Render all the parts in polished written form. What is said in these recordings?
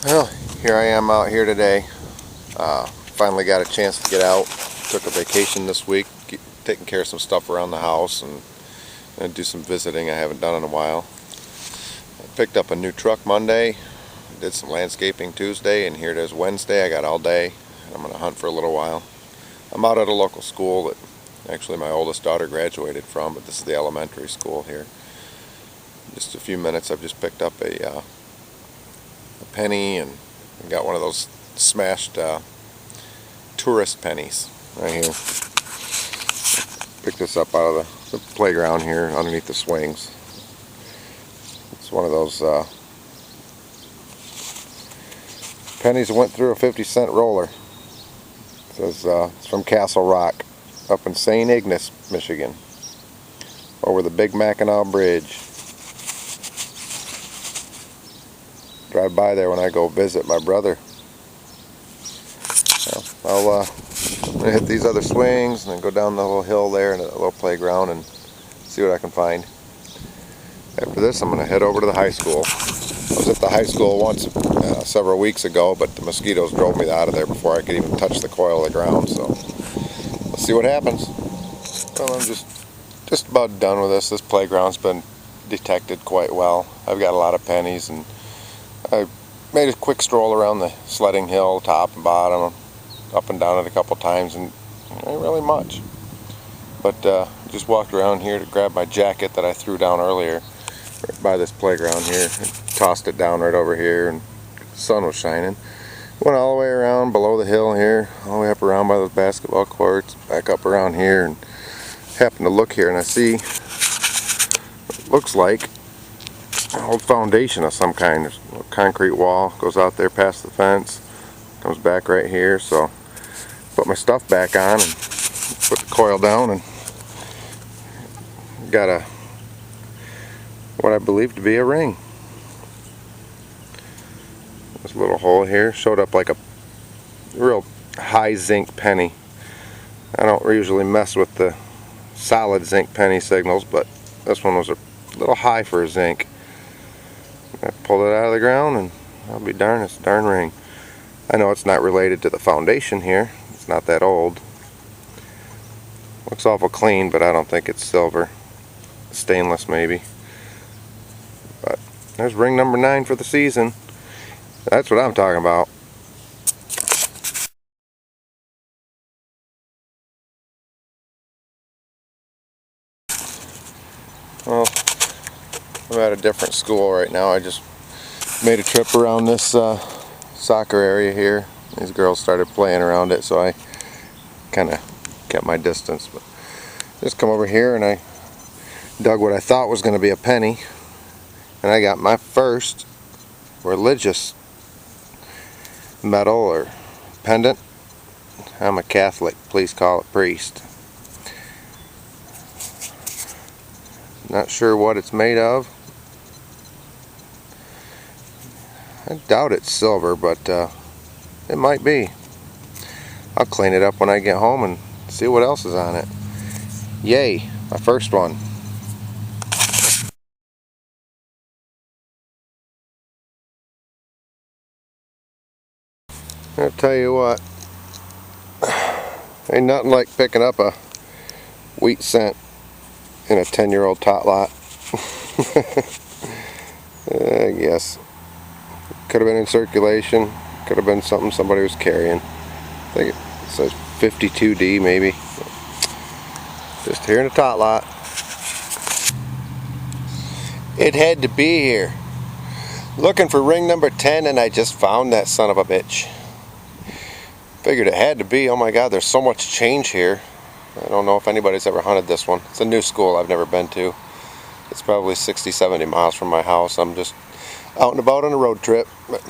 Well, here I am out here today. Finally got a chance to get out. Took a vacation this week, taking care of some stuff around the house and do some visiting I haven't done in a while. I picked up a new truck Monday, did some landscaping Tuesday, and here it is Wednesday. I got all day. I'm going to hunt for a little while. I'm out at a local school that actually my oldest daughter graduated from, but this is the elementary school here. In just a few minutes I've just picked up a penny and got one of those smashed tourist pennies right here. Picked this up out of the playground here underneath the swings. It's one of those pennies that went through a 50-cent roller. It says it's from Castle Rock up in St. Ignace, Michigan, over the Big Mackinac Bridge. Drive by there when I go visit my brother. So I'm gonna hit these other swings and then go down the little hill there and a little playground and see what I can find. After this, I'm gonna head over to the high school. I was at the high school once several weeks ago, but the mosquitoes drove me out of there before I could even touch the coil of the ground. So let's see what happens. Well, I'm just about done with this. This playground's been detected quite well. I've got a lot of pennies, and I made a quick stroll around the sledding hill, top and bottom, up and down it a couple times, and ain't really much. But just walked around here to grab my jacket that I threw down earlier right by this playground here. I tossed it down right over here, and the sun was shining. Went all the way around below the hill here, all the way up around by those basketball courts, back up around here, and happened to look here and I see what looks like an old foundation of some kind. There's a concrete wall, goes out there past the fence, comes back right here. So put my stuff back on and put the coil down, and got what I believe to be a ring. This little hole here showed up like a real high zinc penny. I don't usually mess with the solid zinc penny signals, but this one was a little high for a zinc. I pulled it out of the ground, and I'll be darned, it's a darn ring. I know it's not related to the foundation here. It's not that old. Looks awful clean, but I don't think it's silver. Stainless maybe. But there's ring number 9 for the season. That's what I'm talking about. Well, I'm at a different school right now. I just made a trip around this soccer area here. These girls started playing around it, so I kind of kept my distance. But just come over here and I dug what I thought was going to be a penny, and I got my first religious medal or pendant. I'm a Catholic, please call it priest. Not sure what it's made of. I doubt it's silver, but it might be. I'll clean it up when I get home and see what else is on it. Yay, my first one. I'll tell you what, ain't nothing like picking up a wheat cent in a 10-year-old tot lot. I guess. Could have been in circulation, could have been something somebody was carrying. I think it says 52D maybe. Just here in the tot lot. It had to be here. Looking for ring number 10, and I just found that son of a bitch. Figured it had to be. Oh my god, there's so much change here. I don't know if anybody's ever hunted this one. It's a new school I've never been to. It's probably 60-70 miles from my house. I'm just out and about on a road trip. But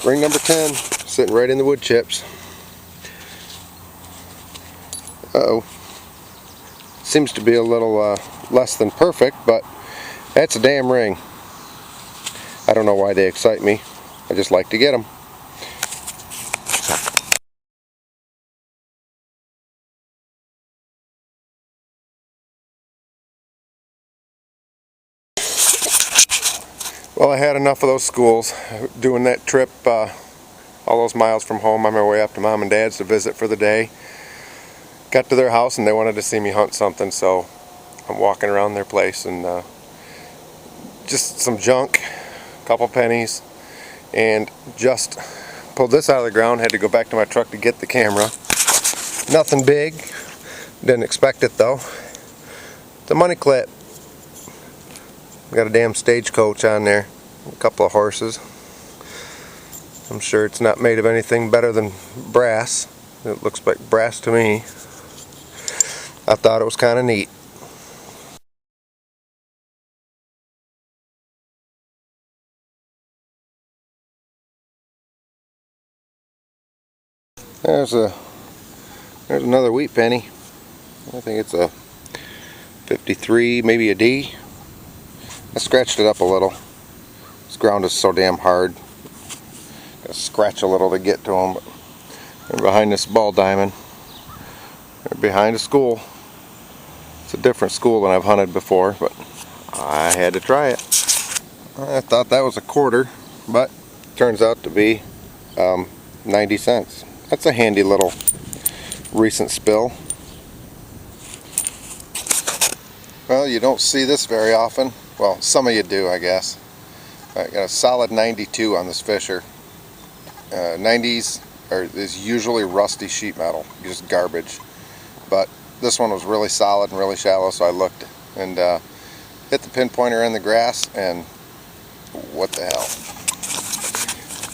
ring number 10, sitting right in the wood chips. Uh-oh. Seems to be a little less than perfect, but that's a damn ring. I don't know why they excite me. I just like to get them. Well, I had enough of those schools. Doing that trip, all those miles from home on my way up to Mom and Dad's to visit for the day. Got to their house and they wanted to see me hunt something, so I'm walking around their place and just some junk, a couple pennies, and just pulled this out of the ground. Had to go back to my truck to get the camera. Nothing big. Didn't expect it though. It's a money clip. Got a damn stagecoach on there. A couple of horses. I'm sure it's not made of anything better than brass. It looks like brass to me. I thought it was kind of neat. There's another wheat penny. I think it's a 53, maybe a D. I scratched it up a little. This ground is so damn hard. Gotta scratch a little to get to them. But they're behind this ball diamond. They're behind a school. It's a different school than I've hunted before, but I had to try it. I thought that was a quarter, but turns out to be 90 cents. That's a handy little recent spill. Well, you don't see this very often. Well, some of you do, I guess. I got a solid 92 on this fisher. 90s is usually rusty sheet metal, just garbage. But this one was really solid and really shallow, so I looked and hit the pinpointer in the grass, and what the hell.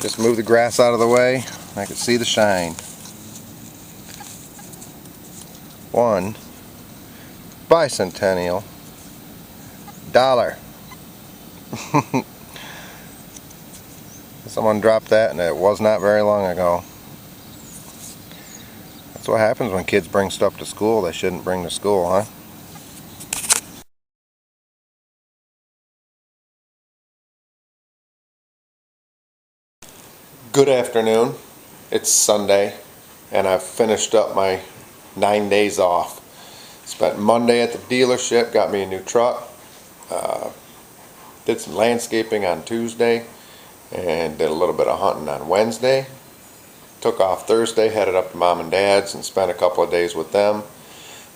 Just move the grass out of the way. I could see the shine. One bicentennial dollar. Someone dropped that, and it was not very long ago. That's what happens when kids bring stuff to school they shouldn't bring to school, huh? Good afternoon. It's Sunday, and I've finished up my 9 days off. Spent Monday at the dealership, got me a new truck. Did some landscaping on Tuesday, and did a little bit of hunting on Wednesday. Took off Thursday, headed up to Mom and Dad's and spent a couple of days with them.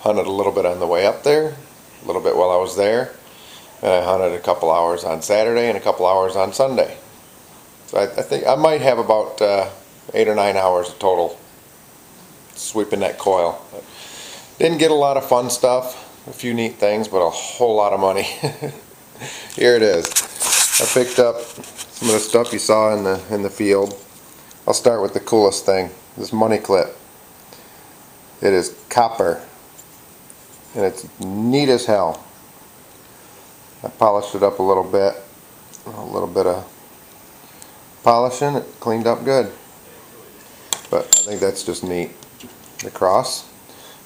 Hunted a little bit on the way up there, a little bit while I was there. And I hunted a couple hours on Saturday and a couple hours on Sunday. So I think I might have about 8 or 9 hours total sweeping that coil. Didn't get a lot of fun stuff, a few neat things, but a whole lot of money. Here it is. I picked up some of the stuff you saw in the field. I'll start with the coolest thing, this money clip. It is copper, and it's neat as hell. I polished it up a little bit of polishing, it cleaned up good. But I think that's just neat. The cross,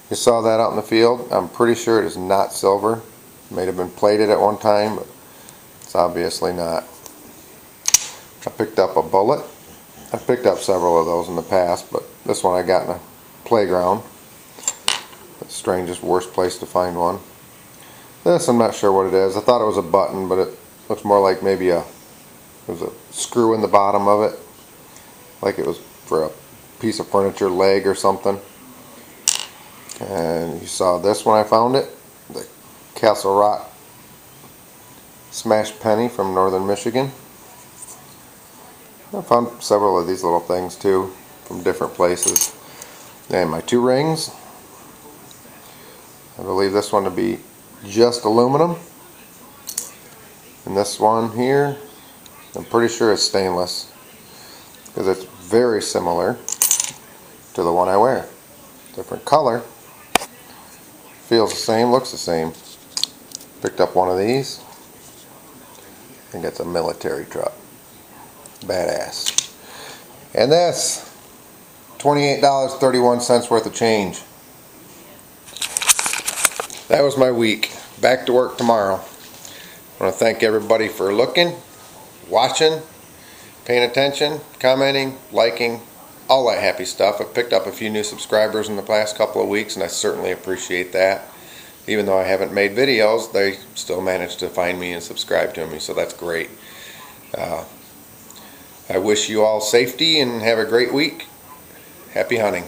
you saw that out in the field. I'm pretty sure it is not silver. It may have been plated at one time, but it's obviously not. I picked up a bullet. I picked up several of those in the past, but this one I got in a playground. The strangest, worst place to find one. This, I'm not sure what it is. I thought it was a button, but it looks more like maybe there's a screw in the bottom of it, like it was for a piece of furniture leg or something. And you saw this when I found it, the Castle Rock smashed penny from northern Michigan. I found several of these little things too from different places. And my 2 rings, I believe this one to be just aluminum, and this one here I'm pretty sure is stainless, because it's very similar to the one I wear. Different color, feels the same, looks the same. Picked up one of these. I think it's a military truck. Badass. And this, $28.31 worth of change. That was my week. Back to work tomorrow. I want to thank everybody for looking, watching, paying attention, commenting, liking, all that happy stuff. I've picked up a few new subscribers in the past couple of weeks, and I certainly appreciate that. Even though I haven't made videos, they still manage to find me and subscribe to me, so that's great. I wish you all safety and have a great week. Happy hunting.